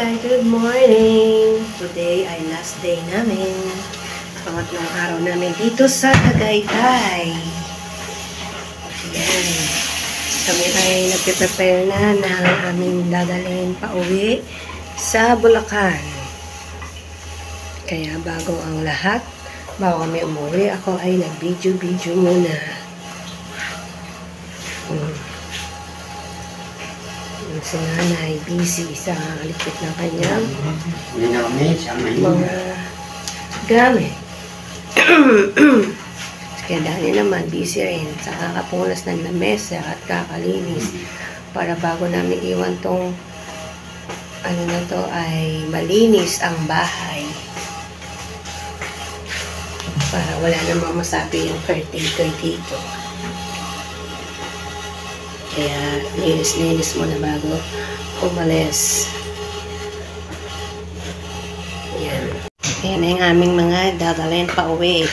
Good morning! Today ay last day namin. Pangatlong araw namin dito sa Tagaytay. Ayan. Kami ay nagpe-prepare na ng aming dadalhin pauwi sa Bulacan. Kaya bago ang lahat, bago kami umuwi, ako ay nag-video muna. Si nanay busy sa likod ng kanyang mga gamit. Kaya Dani naman busy rin sa kakapunas ng lamesa at kakalinis para bago namin iwan tong ano na to ay malinis ang bahay para wala namang masabi yung caretaker dito. Kaya, linis muna bago umalis. Yan. Yan ang aming mga dadalhin pa uwi.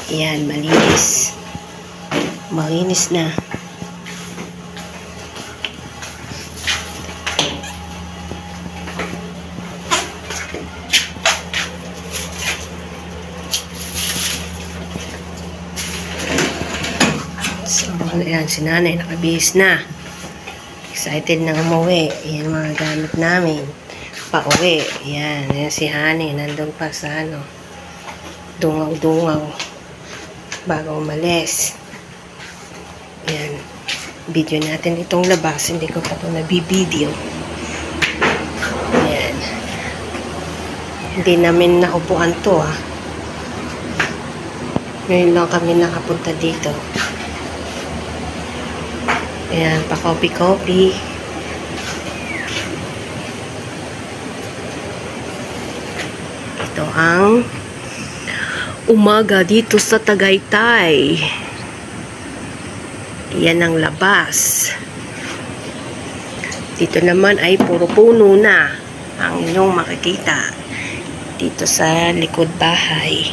Yan, malinis. Malinis na. So, ayan, si nanay nakabihis na. Excited na umuwi. Ayan mga gamit namin. Pa-uwi. Ayan, ayan si Honey. Nandun pa sa ano. Dungaw-dungaw. Bago umalis. Ayan. Video natin itong labas. Hindi ko pa ito nabibideo. Ayan. Hindi namin naupuan to ha. Ngayon lang kami nakapunta dito. Ayan, pa-copy-copy. Ito ang umaga dito sa Tagaytay. Yan ang labas. Dito naman ay puro puno na ang inyong makikita dito sa likod bahay.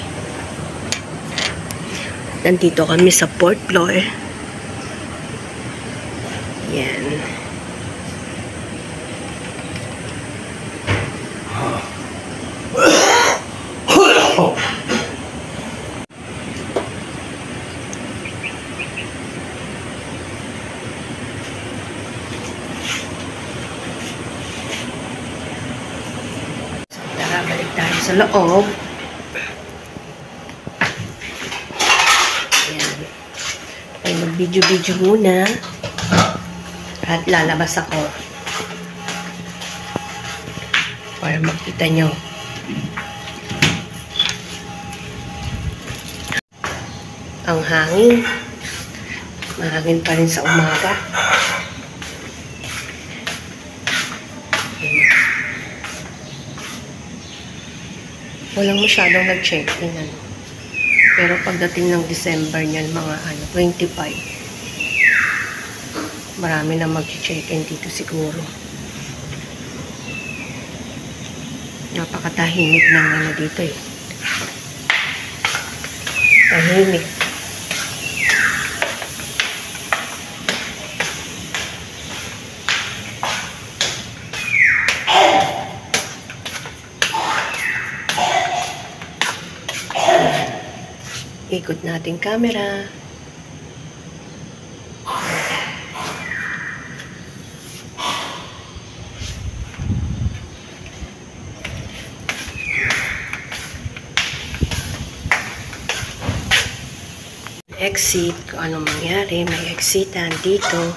Nandito kami sa 4th floor. Yan. Tara, balik tayo sa loob. Yan. Ay, mag-video muna. At lalabas ako para makita nyo ang hangin. Mahangin pa rin sa umaga. Walang masyadong nag-check-in ano. Pero pagdating ng December niyan, mga 25, marami na mag-check-in dito siguro. Napakatahimik ng ano dito eh. Tahimik. Ikot natin camera. Exit, kung anong mangyari, may exitan dito.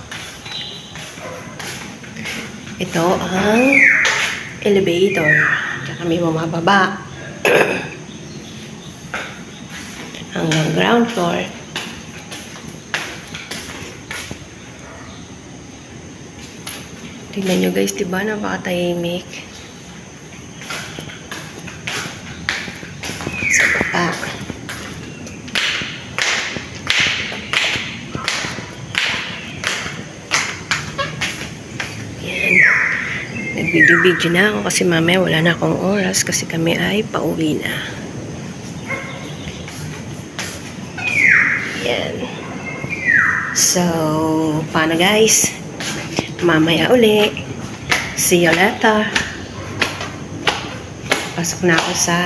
Ito ang elevator. Diyan kami bumababa. Hanggang ground floor. Tingnan nyo guys, diba napakatahimik? Sa baba. Nag-video na ako kasi mamaya wala na akong oras kasi kami ay pauwi na. Yan. So, paano guys? Mamaya uli. See you later. Pasok na ako sa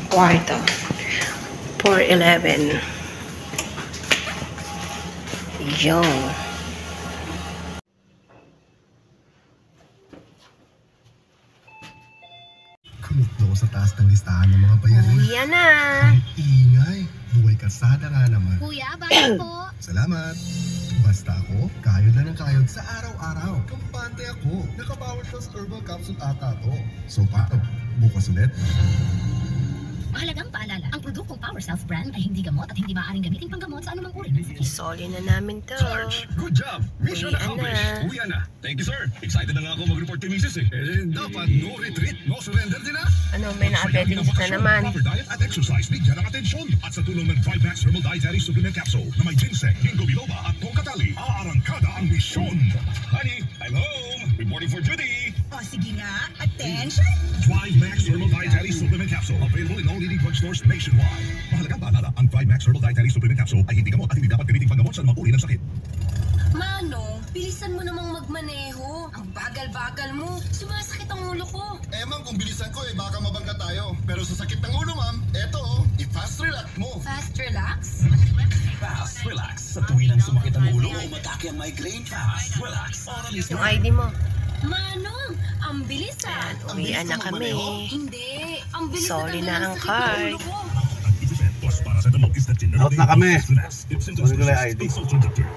kwarto. 4:11. Yung. Kumuklo ko sa taas ng listahan ng mga bayarin. Uwi na. Ang ingay. Buhay kasada nga naman. Kuya, bakit po? Salamat. Basta ako, kayod na ng kayod sa araw-araw. Kampante ako. Naka-Power Plus Herbal Capsule ata to. So paano? Bukas ulit? Mahalagang paalala, ang produktong Power Cells brand ay hindi gamot at hindi maaaring gamitin panggamot sa anumang uri ng sakit. Isoli na namin to. Sarge, good job! Mission Uwian accomplished! na. Uwian na! Thank you, sir! Excited na nga ako mag-report kay Mrs. Dapat no retreat, no surrender din Ano, may na-athletics na naman. Proper diet at exercise, bigyan ng atensyon. At sa tulong ng 5-Max Herbal Dietary Supplement Capsule na may ginseng, ginkgo biloba at tongkatali, aarangkada ang misyon. Honey, I'm home! Reporting for duty! O sige nga, attention! 5-Max Herbal Dietary Supplement Capsule. Available in all leading drugstores nationwide. Mahalagang paalala, ang 5-Max Herbal Dietary Supplement Capsule ay hindi gamot at hindi dapat gamitin panggamot sa anumang uri ng sakit. Manong, bilisan mo namang magmaneho. Ang bagal-bagal mo. Sumasakit ang ulo ko. Ma'am, kung bilisan ko baka mabangga tayo. Pero sa sakit ng ulo ma'am, eto i-fast relax mo. Fast relax? Fast relax. Sa tuwing lang sumakit ang ulo o matake ang migraine. Fast relax. Yung ID mo. Manong, ang bilis ah. Uwian na kami. Hindi, ang bilis Sorry na na ang sakit ng card. ulo ko. Out na kami. Kunin ko lang yung ID.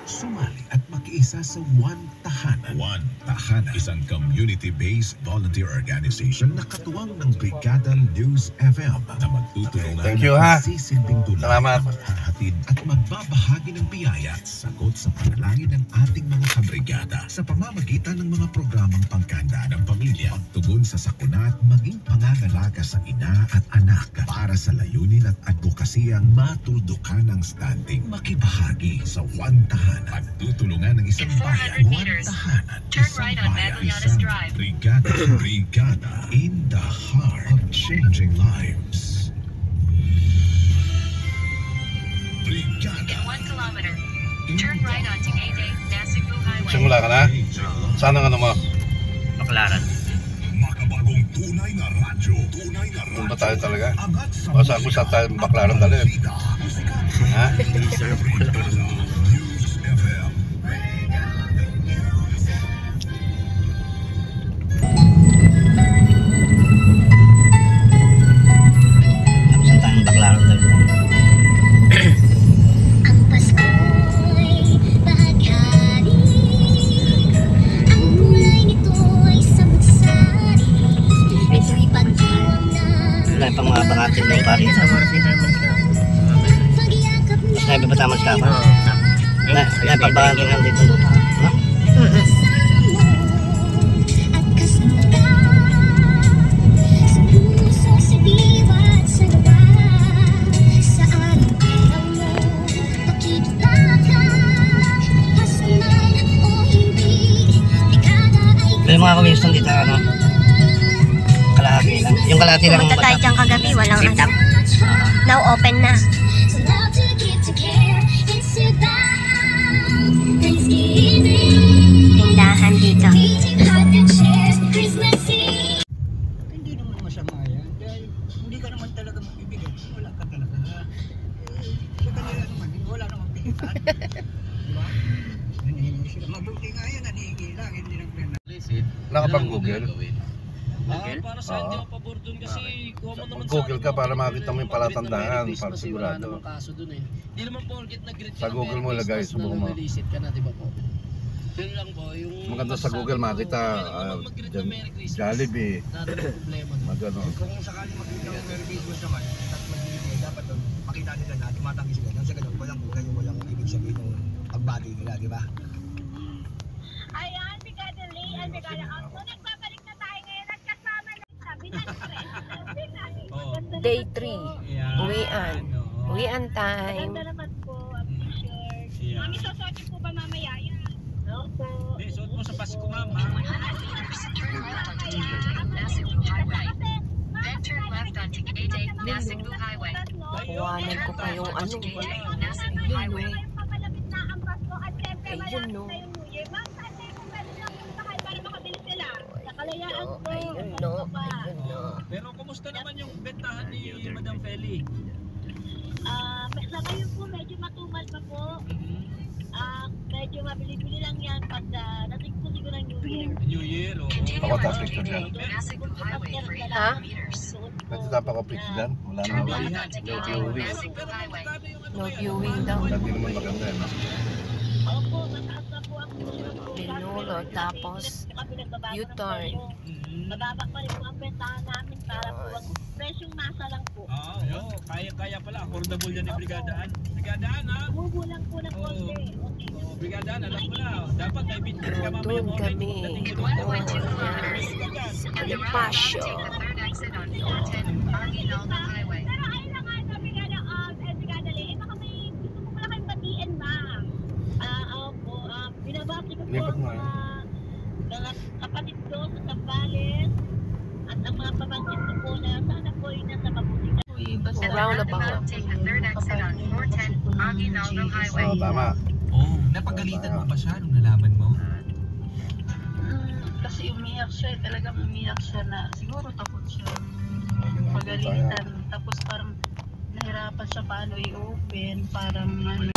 Sumali at makiisa sa One Tahanan. One Tahanan, isang community-based volunteer organization na katuwang ng Brigada News FM na magtutulungan Thank you, ha? sisilbing dulay Salamat. na maghahatid at magbabahagi ng biyaya at sagot sa panalangin ng ating mga kabrigada sa pamamagitan ng mga programang pangkanda ng pamilya, pagtugon sa sakuna at maging pangangalaga sa ina at anak para sa layunin at advokasiyang matuldukan ang standing makibahagi sa One Tahanan. Pagtutulungan ng isang bayan, One Tahanan, isang bayan, isang brigada, brigada in the heart of changing lives. Brigada. In 1 kilometer, turn right onto Gateway, Nasugbu Highway. Simula ka na? Saan ang ano mo? Baklaran. Makabagong tunay na radyo. Tunay na radyo. Doon ba tayo talaga? Angat sa O saan kung saan tayo baklaran talaga? Ha? News FM. Saan tayong baklaran talaga? Ang Pasko'y bahagari. Ang kulay nito ay sabut-sari. Ito'y pagdiwang na Wala pang mga bangatin ng pari. pagyakap na Sinabi ba tama sa kapa? Wala pang bangatin ng dito. Ha? at kasinta. Sa puso, sa diwa at sa lupa. Sa araw-araw mo, makikita ka. Pasaman o hindi, brigada ay Pero mga kumisyon dito, ano? Kalahati lang. Yung kalahati lang. Pumunta tayo dyan kagabi, walang ano. Now open na. so love to give to care. It's about Thanksgiving. Tindahan dito. Eating hot and shares Christmas Eve. Hindi naman masama yan dahil hindi ka naman talaga magbibigay, wala ka talaga. Sa kanila naman, wala namang pilitan. Diba? Nanihingi sila. Mabuti nga yan, nanihingi lang, hindi nang pena. Wala ka bang Google? Para sa hindi ako pabor dun kasi kuha mo naman Google ka para makita mo yung palatandaan para sigurado. kaso dun eh. Hindi naman porket nag-greet Sa Google mo lagay, subukan mo. Nalisit ka na, di ba po? Yun lang po, yung... Maganda sa Google makita Jollibee, problema dun. magano. Kung sakali makita ng Merry Christmas naman at magbibigay, dapat doon makita nila na tumatanggi sila. Nang sa ganun, walang ibig sabihin ng pagbati nila, di ba? Ayan, Brigada Lee and Brigada Alto. Nagbabalik na tayo ngayon at kasama na sabi ng Day 3. Uwian. Uwian time. Ganda naman po, appreciate. Mami, sasot po ba mamaya yan? Opo. Hindi, suot mo sa Pasko, mama. Turn right onto Nasugbu Highway. Then turn left onto Gateway, Nasugbu Highway. Kuhanan ko pa yung ano. Gateway, Nasugbu Ayun, no. Papalapit na ang Pasko at syempre Ayun, malapit no. na yung New Year. Ma'am, saan tayo kung pwede lang puntahan para makabili sila? Sa Kalayaan po. Ayun, no. Ayun, no. Pero kumusta naman yung bentahan ni Madam Feli? Sa ngayon po, medyo matumal pa po. Medyo mabili-bili lang yan pag dating po siguro ng New Year. New Year, o. Ako ta picture dyan. Ha? Pwede tapa ko picture dyan. Wala naman. No viewing. No viewing daw. Hindi naman maganda yan. Opo, mataas na po ang Binulo, tapos U-turn. Mababa pa rin po ang bentahan namin para po ang presyong nasa lang po. Oo. Kaya pala. Affordable yan ni Brigadaan. Brigadaan, ha? Umubulang po ng konti. Okay. Brigadaan, alam mo na. Dapat may bitbit ka mamaya Doon mo. kami. Pasyo. Pero ayun na nga sabi nga na, Brigada Lee, baka may gusto mo pala kayong batiin, ma'am. Opo, binabati ko po Lipat mo, ang mga kapatid ko sa Zambales at ang mga pamangkin ko po na sana po ay nasa mabuting Roundabout. Oo, tama. Oh, napagalitan mo ba siya nung nalaman mo? Kasi umiyak siya, talagang umiyak siya na siguro takot siya. Pagalitan, tapos parang nahirapan siya paano i-open, parang ano.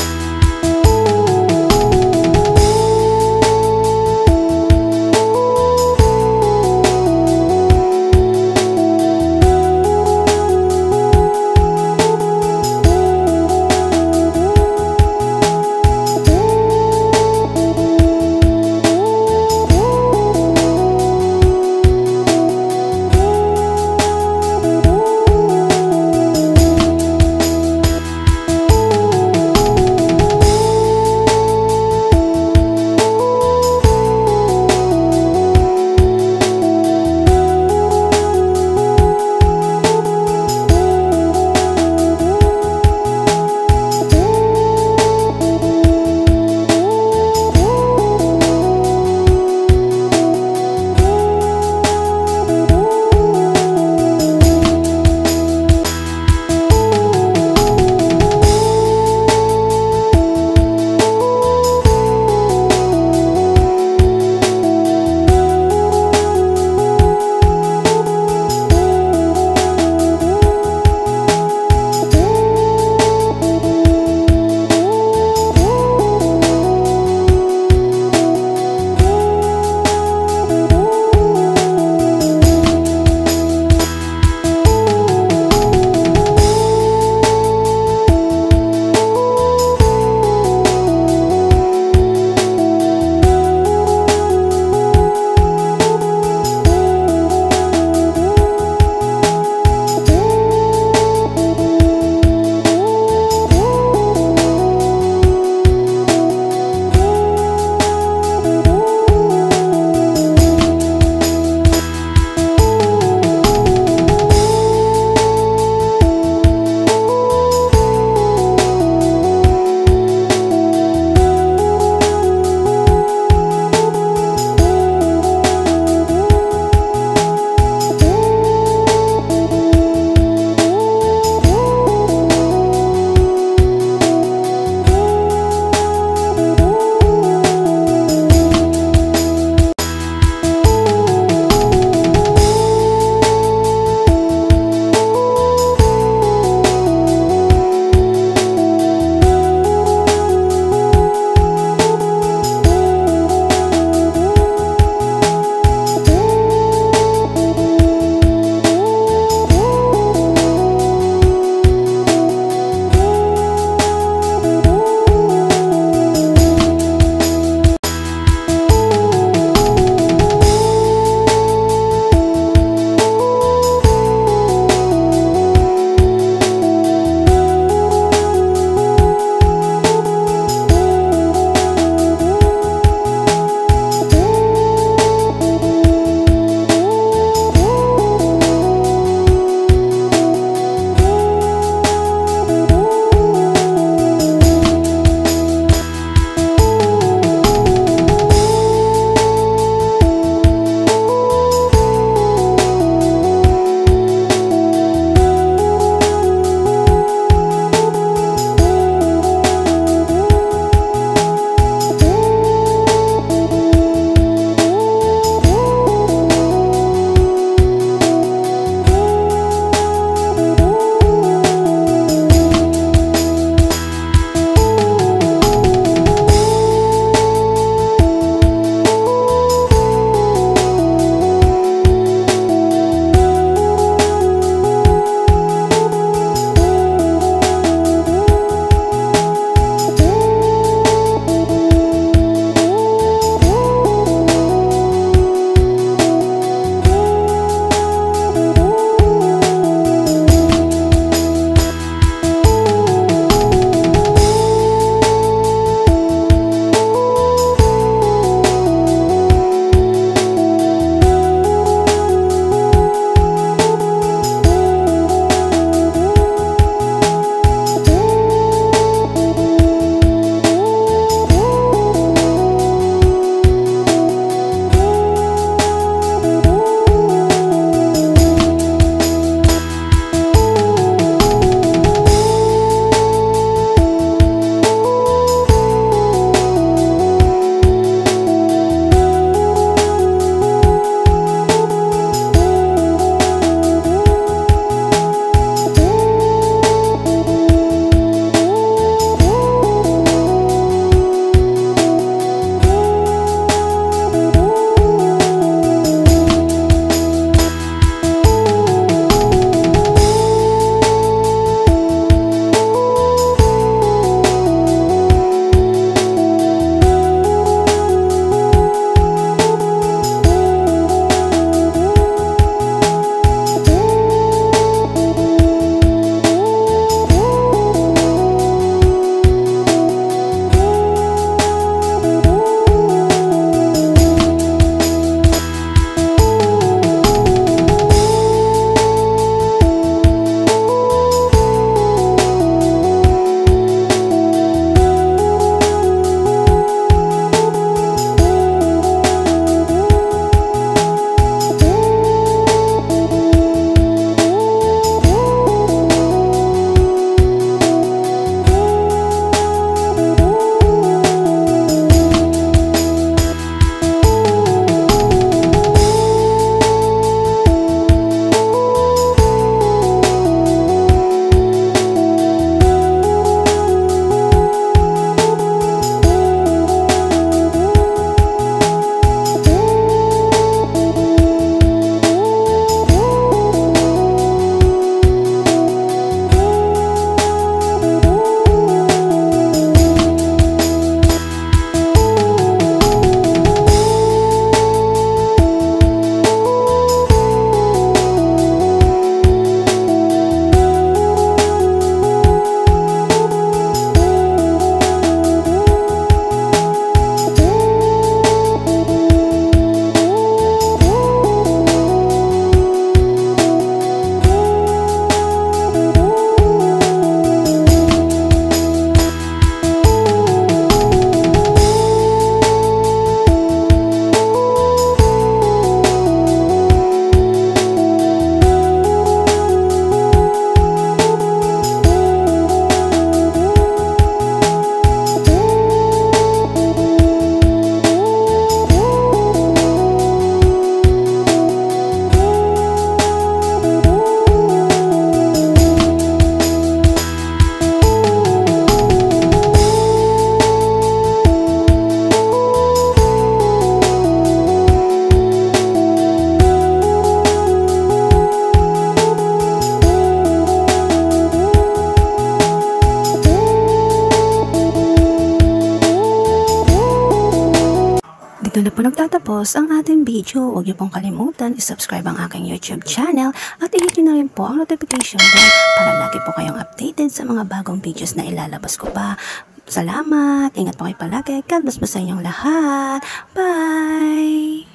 po nagtatapos ang ating video. Huwag niyo pong kalimutan i-subscribe ang aking YouTube channel at i-hit niyo na rin po ang notification bell para lagi po kayong updated sa mga bagong videos na ilalabas ko pa. Salamat! Ingat po kayo palagi. God bless po sa inyong lahat. Bye!